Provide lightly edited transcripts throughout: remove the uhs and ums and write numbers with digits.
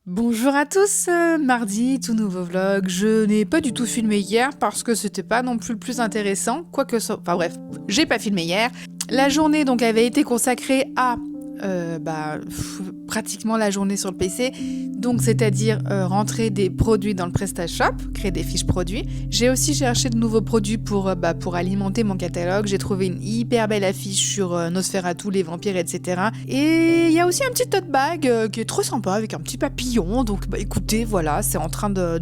Bonjour à tous, mardi, tout nouveau vlog. Je n'ai pas du tout filmé hier parce que c'était pas non plus le plus intéressant, quoique ça... Enfin bref, j'ai pas filmé hier. La journée donc avait été consacrée à pratiquement la journée sur le PC, donc c'est-à-dire rentrer des produits dans le PrestaShop, créer des fiches produits. J'ai aussi cherché de nouveaux produits pour alimenter mon catalogue. J'ai trouvé une hyper belle affiche sur Nosferatu, les vampires, etc. Et il y a aussi un petit tote bag qui est trop sympa avec un petit papillon. Donc écoutez, voilà, c'est en train de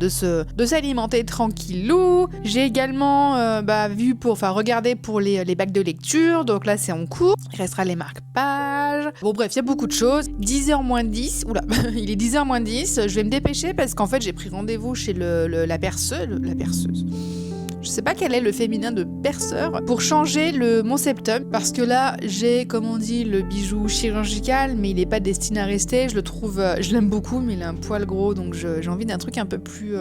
s'alimenter tranquillou. J'ai également regardé pour les bacs de lecture. Donc là, c'est en cours. Il restera les marque-pages. Bon bref, il y a beaucoup de choses. 10h moins 10. Oula, il est 10h moins 10. Je vais me dépêcher parce qu'en fait, j'ai pris rendez-vous chez la perceuse. La perceuse. Je sais pas quel est le féminin de perceur pour changer mon septum parce que là j'ai, comme on dit, le bijou chirurgical, mais il est pas destiné à rester. Je le trouve, je l'aime beaucoup, mais il est un poil gros, donc j'ai envie d'un truc un peu plus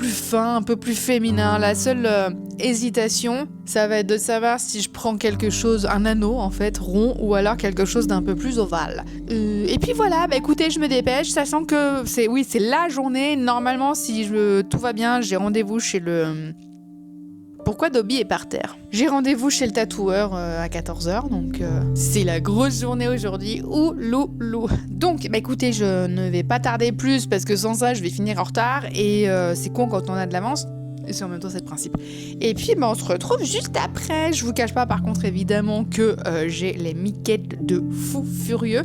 fin, un peu plus féminin. La seule hésitation, ça va être de savoir si je prends quelque chose, un anneau en fait, rond, ou alors quelque chose d'un peu plus ovale. Et puis voilà, écoutez, je me dépêche, sachant que c'est la journée. Normalement, si tout va bien, j'ai rendez-vous chez le... Pourquoi Dobby est par terre? J'ai rendez-vous chez le tatoueur à 14h, donc c'est la grosse journée aujourd'hui. Ouloulou. Donc, écoutez, je ne vais pas tarder plus parce que sans ça, je vais finir en retard et c'est con quand on a de l'avance. Et c'est en même temps, c'est le principe. Et puis, on se retrouve juste après. Je vous cache pas, par contre, évidemment, que j'ai les miquettes de fou furieux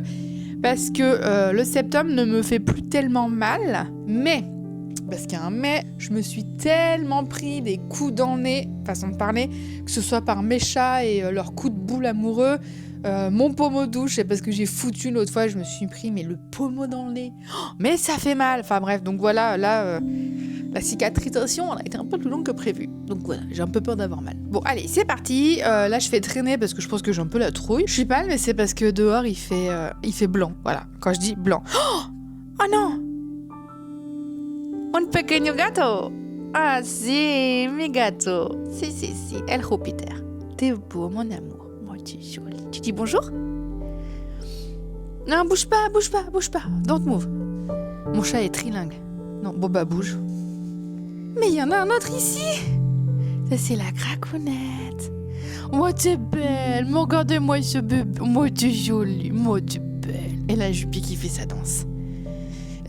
parce que le septum ne me fait plus tellement mal, mais... Parce qu'il y a un mais, je me suis tellement pris des coups dans le nez, façon de parler, que ce soit par mes chats et leurs coups de boule amoureux, mon pommeau de douche, c'est parce que j'ai foutu l'autre fois, je me suis pris le pommeau dans le nez. Oh, mais ça fait mal. Enfin bref, donc voilà, là, la cicatrisation, elle a été un peu plus longue que prévu. Donc voilà, j'ai un peu peur d'avoir mal. Bon, allez, c'est parti. Là, je fais traîner parce que je pense que j'ai un peu la trouille. Je suis pâle, mais c'est parce que dehors, il fait blanc. Voilà, quand je dis blanc. Oh non! Un pequeño gato. Ah si, mi gato. Si, El Jupiter. T'es beau, mon amour. Moi, tu es joli. Tu dis bonjour? Non, bouge pas. Don't move. Mon chat est trilingue. Non, bouge. Mais il y en a un autre ici. Ça, c'est la cracounette. Moi, t'es belle. Regardez-moi ce bébé. Moi, t'es jolie. Moi, t'es belle. Et la Jupie qui fait sa danse.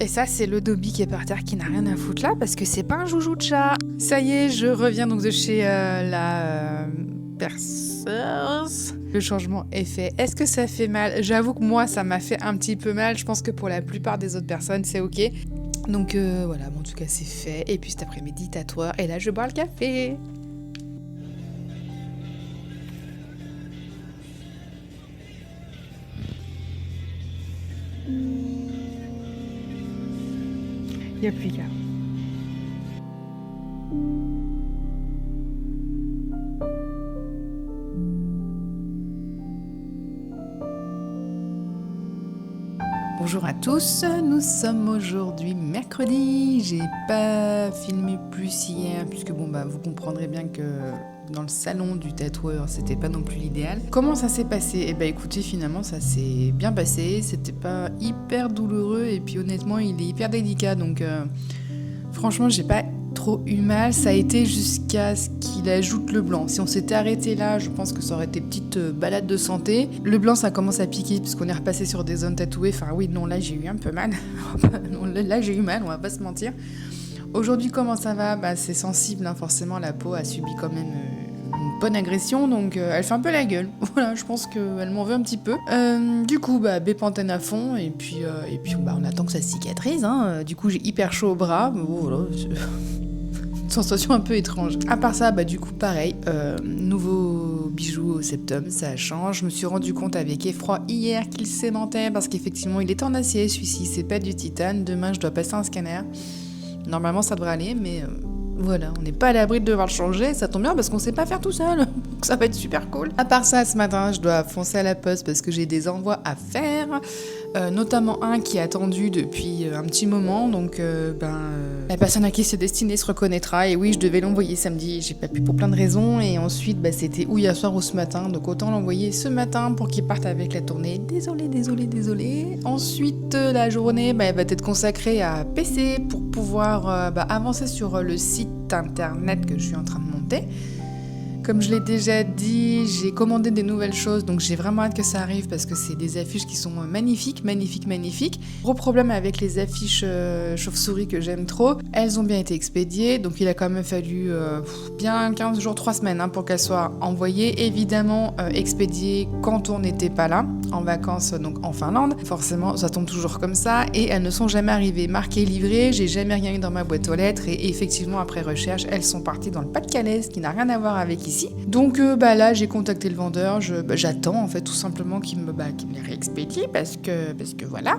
Et ça, c'est le Dobby qui est par terre, qui n'a rien à foutre là, parce que c'est pas un joujou de chat. Ça y est, je reviens donc de chez la perceuse. Le changement est fait. Est-ce que ça fait mal? J'avoue que moi, ça m'a fait un petit peu mal. Je pense que pour la plupart des autres personnes, c'est ok. Donc voilà, en tout cas, c'est fait. Et puis cet après-midi, tatoueur. Et là, je bois le café. Il n'y a plus qu'à. Bonjour à tous, nous sommes aujourd'hui mercredi. J'ai pas filmé plus hier puisque vous comprendrez bien que dans le salon du tatoueur c'était pas non plus l'idéal. Comment ça s'est passé? Écoutez, finalement ça s'est bien passé, c'était pas hyper douloureux et puis honnêtement il est hyper délicat donc franchement j'ai pas trop eu mal, ça a été jusqu'à ce qu'il ajoute le blanc. Si on s'était arrêté là, je pense que ça aurait été petite balade de santé. Le blanc, ça commence à piquer puisqu'on est repassé sur des zones tatouées. Enfin oui, non, là j'ai eu un peu mal. Là j'ai eu mal, on va pas se mentir. Aujourd'hui, comment ça va? C'est sensible, hein, forcément, la peau a subi quand même une bonne agression, donc elle fait un peu la gueule. Voilà, je pense qu'elle m'en veut un petit peu. Du coup, Bépantène à fond, et puis on attend que ça cicatrise. Hein. Du coup, j'ai hyper chaud au bras. Voilà, sensation un peu étrange. À part ça, du coup, pareil, nouveau bijou au septum, ça change. Je me suis rendu compte avec effroi hier qu'il s'aimantait parce qu'effectivement, il est en acier, celui-ci, c'est pas du titane. Demain, je dois passer un scanner. Normalement, ça devrait aller, mais voilà, on n'est pas à l'abri de devoir le changer. Ça tombe bien parce qu'on sait pas faire tout seul. Donc ça va être super cool. À part ça, ce matin, je dois foncer à la poste parce que j'ai des envois à faire. notamment un qui est attendu depuis un petit moment, donc la personne à qui c'est destiné se reconnaîtra. Et oui, je devais l'envoyer samedi, j'ai pas pu pour plein de raisons, et ensuite c'était ou hier soir ou ce matin, donc autant l'envoyer ce matin pour qu'il parte avec la tournée. Désolé. Ensuite, la journée elle va être consacrée à PC pour pouvoir avancer sur le site internet que je suis en train de monter. Comme je l'ai déjà dit, j'ai commandé des nouvelles choses, donc j'ai vraiment hâte que ça arrive parce que c'est des affiches qui sont magnifiques. Gros problème avec les affiches chauve-souris que j'aime trop, elles ont bien été expédiées, donc il a quand même fallu bien 15 jours, 3 semaines pour qu'elles soient envoyées. Évidemment, expédiées quand on n'était pas là, en vacances donc en Finlande. Forcément, ça tombe toujours comme ça et elles ne sont jamais arrivées. Marquées livrées, j'ai jamais rien eu dans ma boîte aux lettres et effectivement, après recherche, elles sont parties dans le Pas-de-Calais, ce qui n'a rien à voir avec ici. Donc là j'ai contacté le vendeur, j'attends en fait tout simplement qu'il me les réexpédie parce que voilà.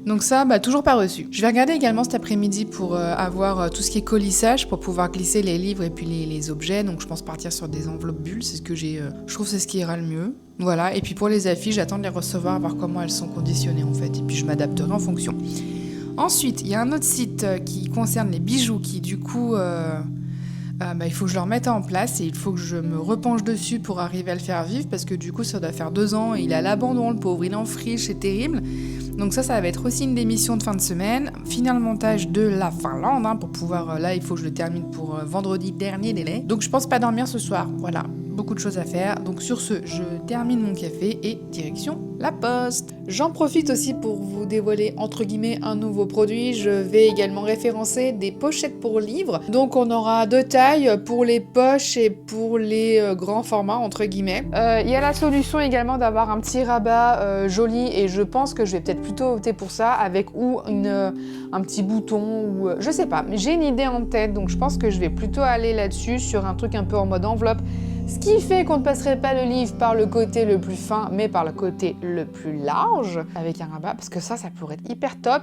Donc ça, toujours pas reçu. Je vais regarder également cet après-midi pour avoir tout ce qui est colissage, pour pouvoir glisser les livres et puis les objets. Donc je pense partir sur des enveloppes bulles, c'est ce que j'ai. Je trouve que c'est ce qui ira le mieux. Voilà, et puis pour les affiches, j'attends de les recevoir, voir comment elles sont conditionnées en fait. Et puis je m'adapterai en fonction. Ensuite, il y a un autre site qui concerne les bijoux qui du coup... il faut que je le remette en place et il faut que je me repenche dessus pour arriver à le faire vivre parce que du coup ça doit faire 2 ans et il est à l'abandon, le pauvre, il est en friche, c'est terrible. Donc ça va être aussi une démission de fin de semaine. Finir le montage de la Finlande pour pouvoir, là il faut que je le termine pour vendredi dernier délai. Donc je pense pas dormir ce soir, voilà, beaucoup de choses à faire. Donc sur ce, je termine mon café et direction la poste. J'en profite aussi pour vous dévoiler entre guillemets un nouveau produit. Je vais également référencer des pochettes pour livres. Donc on aura 2 tailles pour les poches et pour les grands formats entre guillemets. Il y a la solution également d'avoir un petit rabat joli et je pense que je vais peut-être plutôt opter pour ça avec ou un petit bouton ou je sais pas. Mais j'ai une idée en tête donc je pense que je vais plutôt aller là-dessus sur un truc un peu en mode enveloppe. Ce qui fait qu'on ne passerait pas le livre par le côté le plus fin, mais par le côté le plus large, avec un rabat, parce que ça pourrait être hyper top,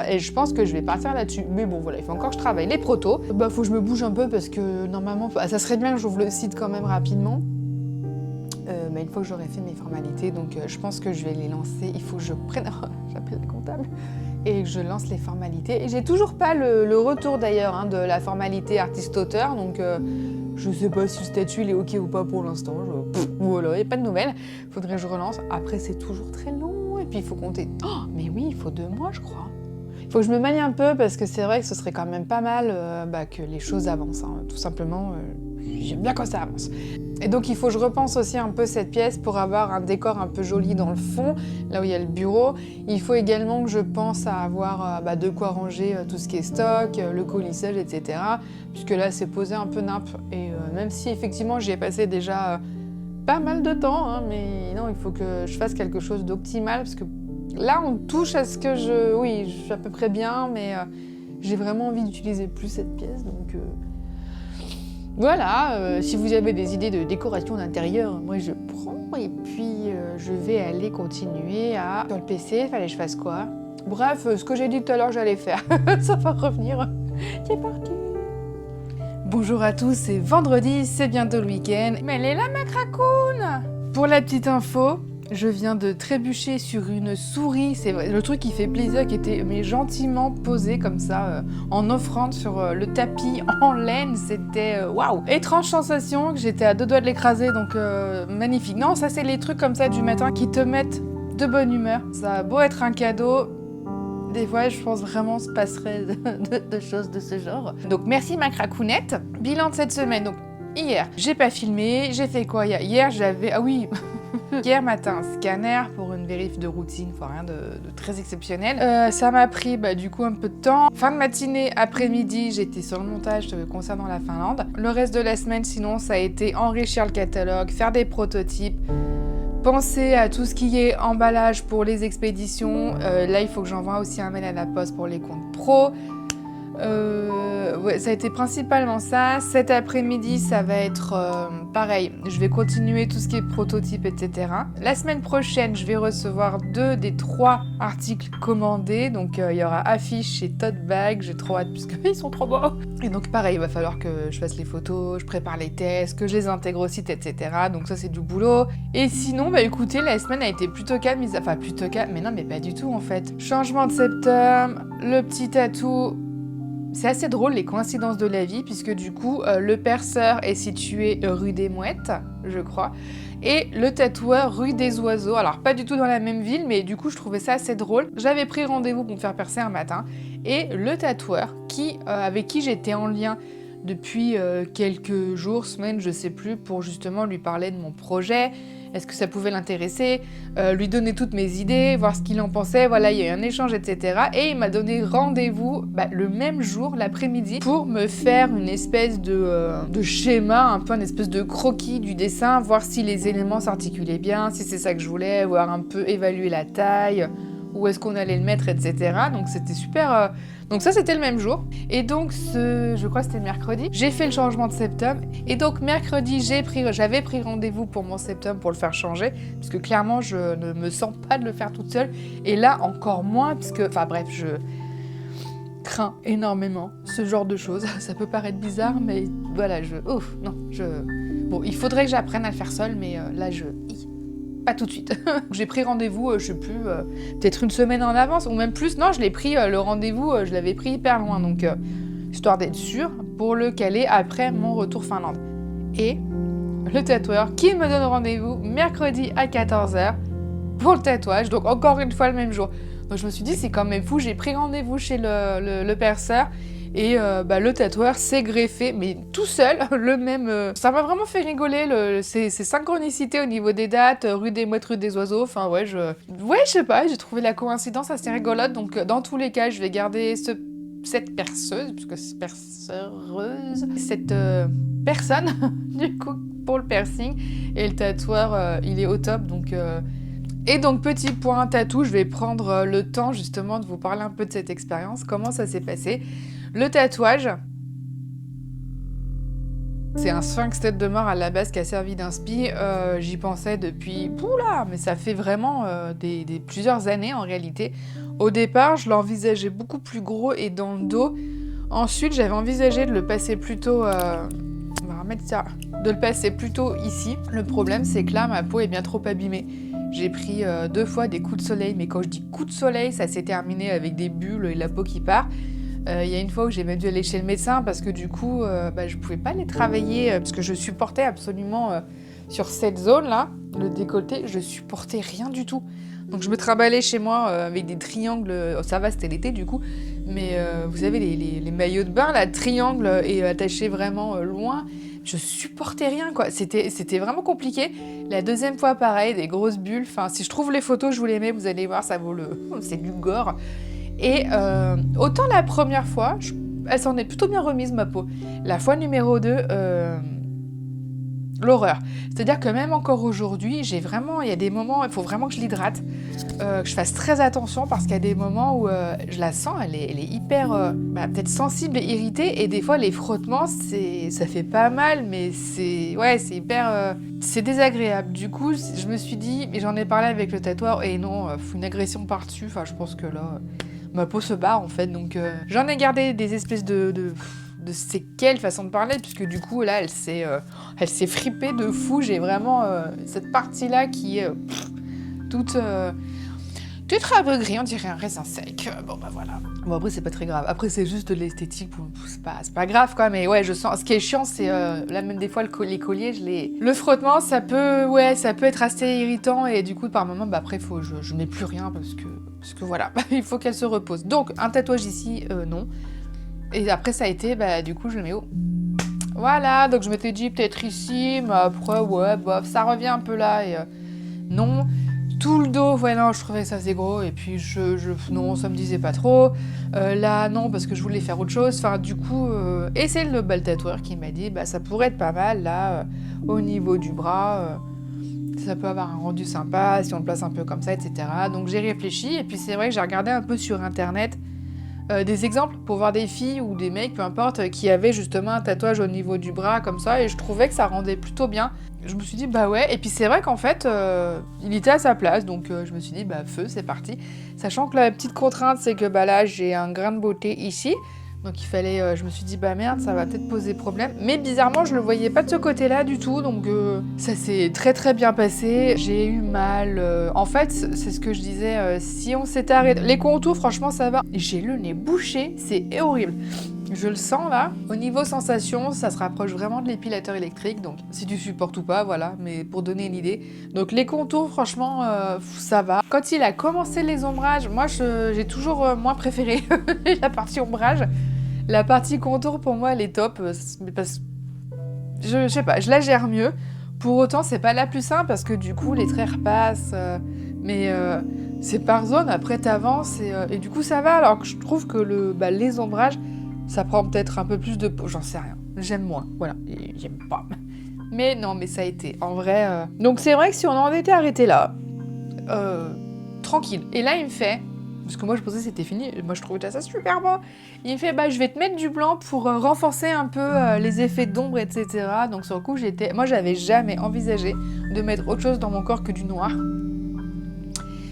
et je pense que je vais partir là-dessus. Mais bon, voilà, il faut encore que je travaille les protos. Faut que je me bouge un peu, parce que normalement, ça serait bien que j'ouvre le site quand même rapidement. Mais une fois que j'aurai fait mes formalités, donc je pense que je vais les lancer. Il faut que je prenne... J'appelle la comptable. Et que je lance les formalités. Et j'ai toujours pas le retour d'ailleurs de la formalité artiste-auteur, donc... je sais pas si le statut il est ok ou pas pour l'instant, voilà, il n'y a pas de nouvelles, faudrait que je relance. Après c'est toujours très long et puis il faut compter, mais oui il faut 2 mois je crois. Il faut que je me maille un peu parce que c'est vrai que ce serait quand même pas mal que les choses avancent, tout simplement, j'aime bien quand ça avance. Et donc il faut que je repense aussi un peu cette pièce pour avoir un décor un peu joli dans le fond, là où il y a le bureau. Il faut également que je pense à avoir de quoi ranger tout ce qui est stock, le colissage, etc. Puisque là c'est posé un peu nimp. Et même si effectivement j'y ai passé déjà pas mal de temps, mais non, il faut que je fasse quelque chose d'optimal parce que là on touche à ce que oui, je suis à peu près bien, mais j'ai vraiment envie d'utiliser plus cette pièce, donc... Voilà, si vous avez des idées de décoration d'intérieur, moi je prends et puis je vais aller continuer sur le PC, fallait que je fasse quoi? Bref, ce que j'ai dit tout à l'heure j'allais faire, ça va revenir, c'est parti. Bonjour à tous, c'est vendredi, c'est bientôt le week-end, mais elle est là ma cracoune. Pour la petite info, je viens de trébucher sur une souris, c'est le truc qui fait plaisir, qui était gentiment posé comme ça, en offrande sur le tapis en laine, c'était waouh! Étrange sensation, que j'étais à 2 doigts de l'écraser, donc magnifique. Non, ça c'est les trucs comme ça du matin qui te mettent de bonne humeur. Ça a beau être un cadeau, des fois je pense vraiment se passerait de choses de ce genre. Donc merci ma cracounette. Bilan de cette semaine, donc hier, j'ai pas filmé, j'ai fait quoi? Hier j'avais... Ah oui hier matin, un scanner pour une vérif de routine, rien de très exceptionnel. Ça m'a pris du coup un peu de temps. Fin de matinée, après-midi, j'étais sur le montage concernant la Finlande. Le reste de la semaine, sinon, ça a été enrichir le catalogue, faire des prototypes, penser à tout ce qui est emballage pour les expéditions. Là, il faut que j'envoie aussi un mail à la poste pour les comptes pro. Ouais, ça a été principalement ça. Cet après-midi, ça va être pareil. Je vais continuer tout ce qui est prototype, etc. La semaine prochaine, je vais recevoir 2 des 3 articles commandés. Donc, il y aura affiche et tote bag. J'ai trop hâte puisqu'ils sont trop beaux. Et donc, pareil, il va falloir que je fasse les photos, je prépare les tests, que je les intègre au site, etc. Donc, ça, c'est du boulot. Et sinon, bah écoutez, la semaine a été plutôt calme. Enfin, plutôt calme, mais non, mais pas du tout en fait. Changement de septum, le petit tatou. C'est assez drôle les coïncidences de la vie puisque du coup le perceur est situé rue des Mouettes, je crois, et le tatoueur rue des Oiseaux. Alors pas du tout dans la même ville, mais du coup je trouvais ça assez drôle. J'avais pris rendez-vous pour me faire percer un matin et le tatoueur avec qui j'étais en lien depuis quelques jours, semaines, je sais plus, pour justement lui parler de mon projet. Est-ce que ça pouvait l'intéresser, lui donner toutes mes idées, voir ce qu'il en pensait, voilà, il y a eu un échange, etc. Et il m'a donné rendez-vous le même jour, l'après-midi, pour me faire une espèce de schéma, un peu une espèce de croquis du dessin, voir si les éléments s'articulaient bien, si c'est ça que je voulais, voir un peu évaluer la taille, où est-ce qu'on allait le mettre, etc. Donc c'était super... Donc ça c'était le même jour. Et donc je crois que c'était mercredi, j'ai fait le changement de septum. Et donc mercredi j'avais pris rendez-vous pour mon septum pour le faire changer. Parce que clairement je ne me sens pas de le faire toute seule. Et là encore moins puisque... Enfin bref, je crains énormément ce genre de choses. Ça peut paraître bizarre mais voilà, Bon, il faudrait que j'apprenne à le faire seule mais là pas tout de suite. J'ai pris rendez-vous, je sais plus, peut-être une semaine en avance, ou même plus. Non, je l'ai pris, le rendez-vous, je l'avais pris hyper loin, donc histoire d'être sûre, pour le caler après mon retour Finlande. Et le tatoueur qui me donne rendez-vous mercredi à 14h pour le tatouage, donc encore une fois le même jour. Donc je me suis dit, c'est quand même fou, j'ai pris rendez-vous chez le perceur, et le tatoueur s'est greffé, mais tout seul, le même... Ça m'a vraiment fait rigoler, ces synchronicités au niveau des dates, rue des Mouettes, rue des Oiseaux, enfin ouais, je sais pas, j'ai trouvé la coïncidence assez rigolote, donc dans tous les cas, je vais garder cette perceuse, puisque c'est perceuse, cette personne, du coup, pour le piercing, et le tatoueur, il est au top, donc... Et donc, petit point tatou, je vais prendre le temps justement de vous parler un peu de cette expérience, comment ça s'est passé. Le tatouage, c'est un sphinx tête de mort à la base qui a servi d'inspi. J'y pensais depuis... Oula, mais ça fait vraiment plusieurs années en réalité. Au départ, je l'envisageais beaucoup plus gros et dans le dos. Ensuite, j'avais envisagé de le passer plutôt... On va remettre ça. De le passer plutôt ici. Le problème, c'est que là, ma peau est bien trop abîmée. J'ai pris 2 fois des coups de soleil, mais quand je dis coups de soleil, ça s'est terminé avec des bulles et la peau qui part. Il y a une fois où j'ai même dû aller chez le médecin parce que du coup, je pouvais pas les travailler parce que je supportais absolument sur cette zone-là, le décolleté, je supportais rien du tout. Donc je me trimballais chez moi avec des triangles, ça va, c'était l'été du coup, mais vous savez, les maillots de bain, là, triangle et attachés vraiment loin. Je supportais rien, quoi. C'était vraiment compliqué. La deuxième fois, pareil, des grosses bulles. Enfin, si je trouve les photos, je vous les mets, vous allez voir, ça vaut c'est du gore. Et autant la première fois, elle s'en est plutôt bien remise, ma peau. La fois numéro 2, l'horreur. C'est-à-dire que même encore aujourd'hui, il y a des moments, il faut vraiment que je l'hydrate, que je fasse très attention parce qu'il y a des moments où je la sens, elle est hyper, peut-être sensible et irritée, et des fois les frottements, ça fait pas mal, mais c'est hyper, c'est désagréable. Du coup, je me suis dit, et j'en ai parlé avec le tatoueur, et non, une agression par-dessus, enfin je pense que là, ma peau se barre en fait, donc j'en ai gardé des espèces de séquelles, façon de parler, puisque du coup là elle s'est fripée de fou. J'ai vraiment cette partie là qui est toute un peu gris, on dirait un raisin sec. Bon voilà. Bon après c'est pas très grave, après c'est juste de l'esthétique, c'est pas grave quoi, mais ouais je sens, ce qui est chiant c'est là même des fois les colliers, le frottement ça peut être assez irritant, et du coup par moment après je mets plus rien parce que voilà, il faut qu'elle se repose. Donc un tatouage ici, non. Et après ça a été, du coup je le mets où ? Voilà, donc je m'étais dit peut-être ici, mais après ouais, bof, ça revient un peu là, et non. Tout le dos, ouais non, je trouvais ça assez gros, et puis non, ça me disait pas trop. Là non, parce que je voulais faire autre chose, enfin du coup, et c'est le tatoueur qui m'a dit, ça pourrait être pas mal là, au niveau du bras, ça peut avoir un rendu sympa si on le place un peu comme ça, etc. Donc j'ai réfléchi, et puis c'est vrai que j'ai regardé un peu sur internet des exemples pour voir des filles ou des mecs, peu importe, qui avaient justement un tatouage au niveau du bras comme ça, et je trouvais que ça rendait plutôt bien. Je me suis dit bah ouais, et puis c'est vrai qu'en fait il était à sa place, donc je me suis dit bah feu, c'est parti. Sachant que la petite contrainte c'est que bah là j'ai un grain de beauté ici, donc il fallait, je me suis dit bah merde, ça va peut-être poser problème, mais bizarrement je le voyais pas de ce côté-là du tout, donc ça s'est très très bien passé. J'ai eu mal, en fait c'est ce que je disais, si on s'était arrêté, les contours franchement ça va, j'ai le nez bouché, c'est horrible. Je le sens là. Au niveau sensation, ça se rapproche vraiment de l'épilateur électrique, donc si tu supportes ou pas, voilà, mais pour donner une idée. Donc les contours, franchement, ça va. Quand il a commencé les ombrages, moi j'ai toujours moins préféré la partie ombrage. La partie contour, pour moi, elle est top, parce que je sais pas, je la gère mieux. Pour autant, c'est pas la plus simple, parce que du coup, les traits repassent, mais c'est par zone, après t'avances, et du coup ça va, alors que je trouve que les ombrages, ça prend peut-être un peu plus de peau, j'en sais rien. J'aime moins, voilà, et j'aime pas. Mais non, mais ça a été, en vrai... Donc c'est vrai que si on en était arrêté là, tranquille. Et là, il me fait... Parce que moi, je pensais que c'était fini. Moi, je trouvais ça super beau. Il me fait, bah, je vais te mettre du blanc pour renforcer un peu les effets d'ombre, etc. Donc sur le coup, moi, j'avais jamais envisagé de mettre autre chose dans mon corps que du noir.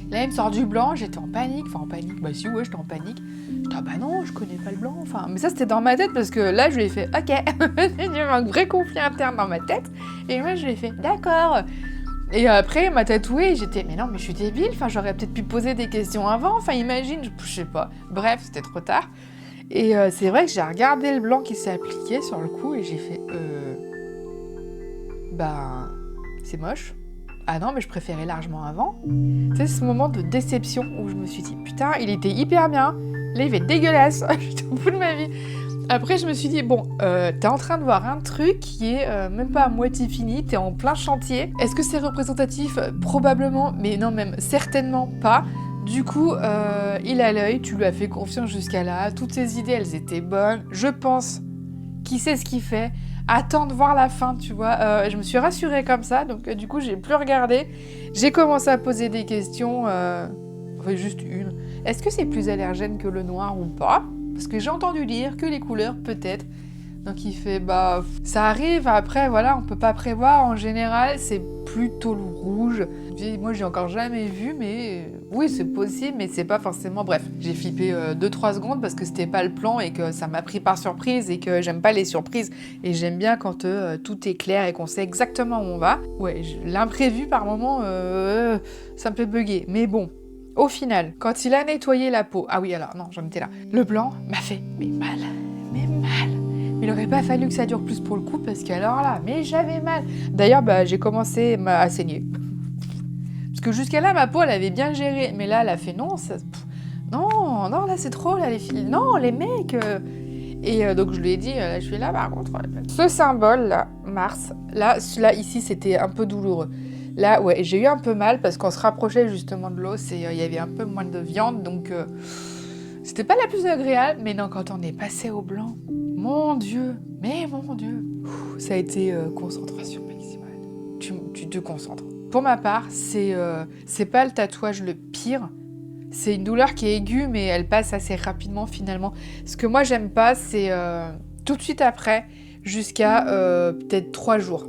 Là, il me sort du blanc, j'étais en panique. Enfin, en panique, bah si, ouais, j'étais en panique. J'étais, ah bah non, je connais pas le blanc. Enfin, mais ça, c'était dans ma tête parce que là, je lui ai fait, ok. Il y avait un vrai conflit interne dans ma tête. Et moi, je lui ai fait, d'accord. Et après, il m'a tatoué et j'étais, mais non, mais je suis débile. Enfin, j'aurais peut-être pu poser des questions avant. Enfin, imagine, je sais pas. Bref, c'était trop tard. Et c'est vrai que j'ai regardé le blanc qui s'est appliqué sur le coup et j'ai fait, bah, c'est moche. Ah non, mais je préférais largement avant. Tu sais, ce moment de déception où je me suis dit, putain, il était hyper bien. Là, il va être dégueulasse. J'étais au bout de ma vie. Après, je me suis dit, bon, t'es en train de voir un truc qui est même pas à moitié fini, t'es en plein chantier. Est-ce que c'est représentatif? Probablement, mais non, même certainement pas. Du coup, il a l'œil, tu lui as fait confiance jusqu'à là, toutes ses idées, elles étaient bonnes. Je pense qu'il sait ce qu'il fait. Attends de voir la fin, tu vois. Je me suis rassurée comme ça, donc du coup, j'ai plus regardé. J'ai commencé à poser des questions, enfin juste une. Est-ce que c'est plus allergène que le noir ou pas? Parce que j'ai entendu dire que les couleurs, peut-être. Donc il fait, bah, ça arrive, après, voilà, on peut pas prévoir. En général, c'est plutôt le rouge. Moi, j'ai encore jamais vu, mais oui, c'est possible, mais c'est pas forcément... Bref, j'ai flippé 2-3 secondes parce que c'était pas le plan et que ça m'a pris par surprise et que j'aime pas les surprises. Et j'aime bien quand tout est clair et qu'on sait exactement où on va. Ouais, l'imprévu, par moment, ça me fait bugger. Mais bon... Au final, quand il a nettoyé la peau... Ah oui, alors, non, j'en étais là. Le blanc m'a fait, mais mal. Il aurait pas fallu que ça dure plus pour le coup, parce qu'alors là, mais j'avais mal. D'ailleurs, bah, j'ai commencé à saigner. Parce que jusqu'à là, ma peau, elle avait bien géré. Mais là, elle a fait, non, non, là, c'est trop, là, les filles. Non, les mecs... Et donc, je lui ai dit, là, je suis là, par contre... Ce symbole, là, Mars, là, ici, c'était un peu douloureux. Là, ouais, j'ai eu un peu mal parce qu'on se rapprochait justement de l'os et il y avait un peu moins de viande, donc c'était pas la plus agréable. Mais non, quand on est passé au blanc, mon Dieu, ça a été concentration maximale. Tu te concentres. Pour ma part, c'est pas le tatouage le pire. C'est une douleur qui est aiguë, mais elle passe assez rapidement finalement. Ce que moi j'aime pas, c'est tout de suite après, jusqu'à peut-être 3 jours.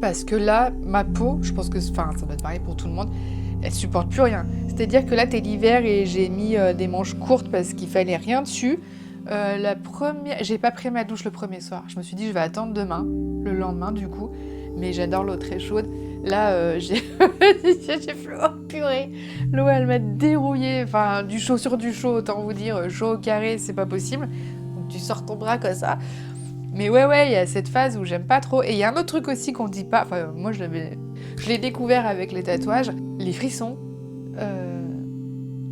Parce que là, ma peau, je pense que ça doit être pareil pour tout le monde, elle supporte plus rien. C'est-à-dire que là, t'es l'hiver et j'ai mis des manches courtes parce qu'il fallait rien dessus. J'ai pas pris ma douche le premier soir. Je me suis dit, je vais attendre demain, le lendemain du coup. Mais j'adore l'eau très chaude. Là, j'ai fait, oh purée, l'eau, elle m'a dérouillée. Enfin, du chaud sur du chaud, autant vous dire, chaud au carré, c'est pas possible. Donc tu sors ton bras comme ça. Mais ouais, il y a cette phase où j'aime pas trop. Et il y a un autre truc aussi qu'on dit pas, enfin moi je l'ai découvert avec les tatouages, les frissons.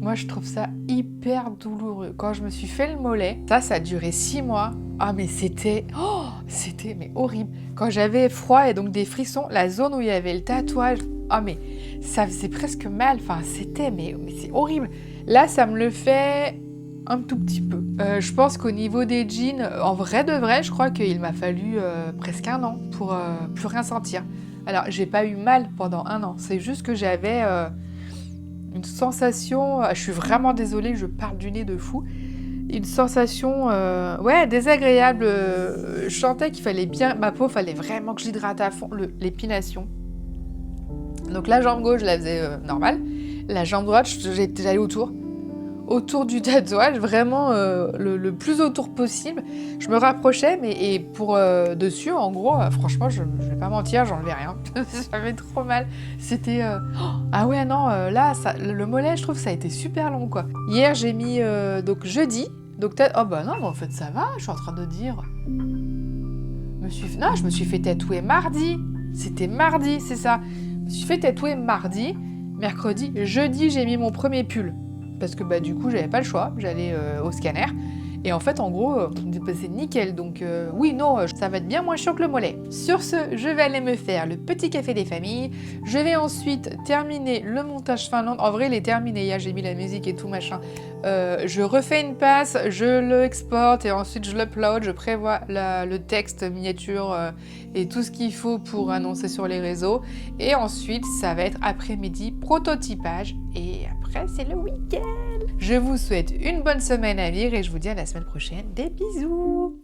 Moi je trouve ça hyper douloureux. Quand je me suis fait le mollet, ça a duré 6 mois. Ah mais c'était mais horrible. Quand j'avais froid et donc des frissons, la zone où il y avait le tatouage, ah mais ça faisait presque mal. Enfin mais c'est horrible. Là ça me le fait... un tout petit peu. Je pense qu'au niveau des jeans, en vrai de vrai, je crois qu'il m'a fallu presque 1 an pour plus rien sentir. Alors, j'ai pas eu mal pendant 1 an. C'est juste que j'avais une sensation... je suis vraiment désolée, je parle du nez de fou. une sensation ouais, désagréable. Je sentais qu'il fallait bien, ma peau, fallait vraiment que j'hydrate à fond l'épilation. Donc la jambe gauche, je la faisais normale. La jambe droite, j'allais autour du tatouage, vraiment le plus autour possible. Je me rapprochais, et pour dessus, en gros, franchement, je vais pas mentir, j'enlevais rien. Ça fait trop mal. C'était... Ah ouais, non, là, le mollet, je trouve que ça a été super long, quoi. Hier, j'ai mis, donc jeudi, donc oh bah non, mais en fait, ça va, je suis en train de dire... Non, je me suis fait tatouer mardi. C'était mardi, c'est ça. Je me suis fait tatouer mardi, mercredi, jeudi, j'ai mis mon premier pull. Parce que bah du coup j'avais pas le choix, j'allais au scanner et en fait en gros c'est nickel, donc oui non ça va être bien moins chiant que le mollet. Sur ce, je vais aller me faire le petit café des familles, je vais ensuite terminer le montage Finlande. En vrai il est terminé, hier j'ai mis la musique et tout machin. Je refais une passe, je le exporte et ensuite je l'upload, je prévois le texte miniature et tout ce qu'il faut pour annoncer sur les réseaux et ensuite ça va être après-midi prototypage et après c'est le week-end. Je vous souhaite une bonne semaine à lire et je vous dis à la semaine prochaine. Des bisous!